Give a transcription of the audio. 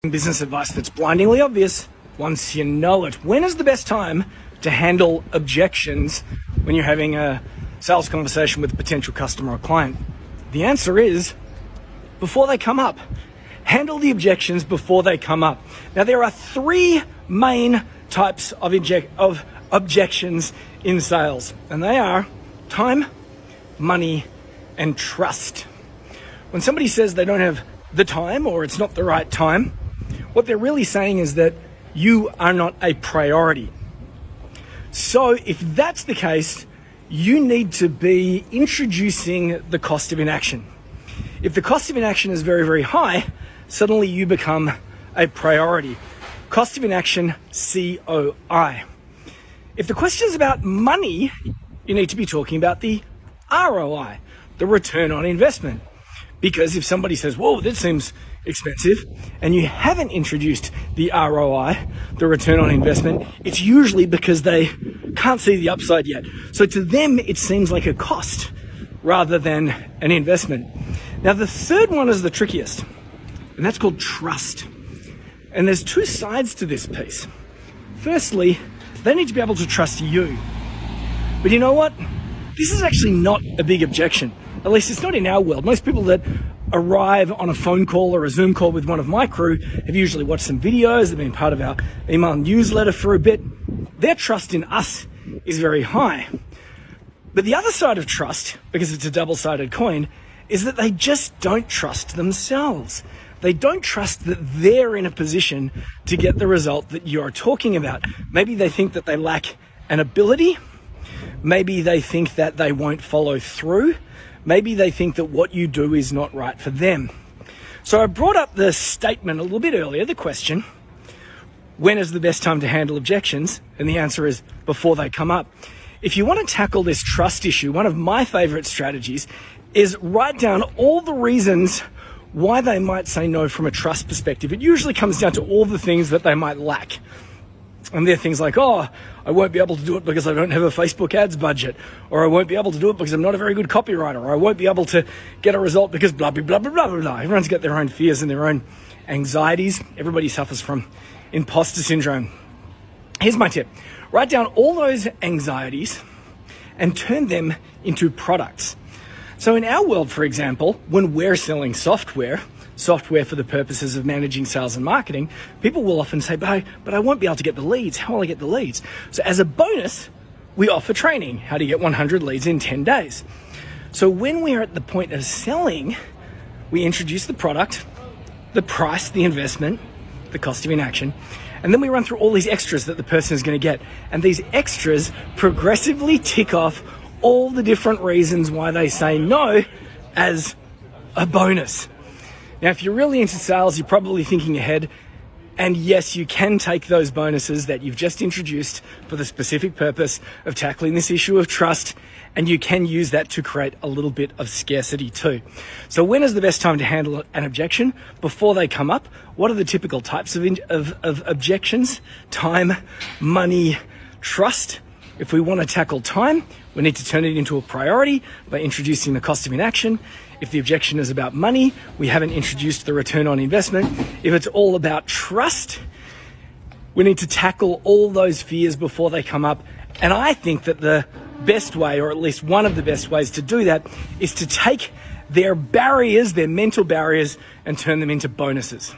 Business advice that's blindingly obvious once you know it. When is the best time to handle objections when you're having a sales conversation with a potential customer or client? The answer is before they come up. Handle the objections before they come up. Now, there are three main types of objections in sales, and they are time, money, and trust. When somebody says they don't have the time or it's not the right time, what they're really saying is that you are not a priority. So if that's the case, you need to be introducing the cost of inaction. If the cost of inaction is very, very high, suddenly you become a priority. Cost of inaction, COI. If the question is about money, you need to be talking about the ROI, the return on investment. Because if somebody says, whoa, that seems expensive, and you haven't introduced the ROI, the return on investment, it's usually because they can't see the upside yet. So to them, it seems like a cost rather than an investment. Now, the third one is the trickiest, and that's called trust. And there's two sides to this piece. Firstly, they need to be able to trust you. But you know what? This is actually not a big objection. At least it's not in our world. Most people that arrive on a phone call or a Zoom call with one of my crew have usually watched some videos, they've been part of our email newsletter for a bit. Their trust in us is very high. But the other side of trust, because it's a double-sided coin, is that they just don't trust themselves. They don't trust that they're in a position to get the result that you're talking about. Maybe they think that they lack an ability. Maybe they think that they won't follow through. Maybe they think that what you do is not right for them. So I brought up the statement a little bit earlier, the question, when is the best time to handle objections? And the answer is before they come up. If you want to tackle this trust issue, one of my favorite strategies is write down all the reasons why they might say no from a trust perspective. It usually comes down to all the things that they might lack. And they're things like, oh, I won't be able to do it because I don't have a Facebook ads budget, or I won't be able to do it because I'm not a very good copywriter, or I won't be able to get a result because blah, blah, blah, blah, blah, blah. Everyone's got their own fears and their own anxieties. Everybody suffers from imposter syndrome. Here's my tip. Write down all those anxieties and turn them into products. So in our world, for example, when we're selling software for the purposes of managing sales and marketing, people will often say, but I won't be able to get the leads. How will I get the leads? So as a bonus, we offer training, how to get 100 leads in 10 days. So when we're at the point of selling, we introduce the product, the price, the investment, the cost of inaction, and then we run through all these extras that the person is going to get. And these extras progressively tick off all the different reasons why they say no as a bonus. Now, if you're really into sales, you're probably thinking ahead. And yes, you can take those bonuses that you've just introduced for the specific purpose of tackling this issue of trust, and you can use that to create a little bit of scarcity too. So when is the best time to handle an objection? Before they come up. What are the typical types of objections? Time, money, trust. If we want to tackle time, we need to turn it into a priority by introducing the cost of inaction. If the objection is about money, we haven't introduced the return on investment. If it's all about trust, we need to tackle all those fears before they come up. And I think that the best way, or at least one of the best ways to do that, is to take their barriers, their mental barriers, and turn them into bonuses.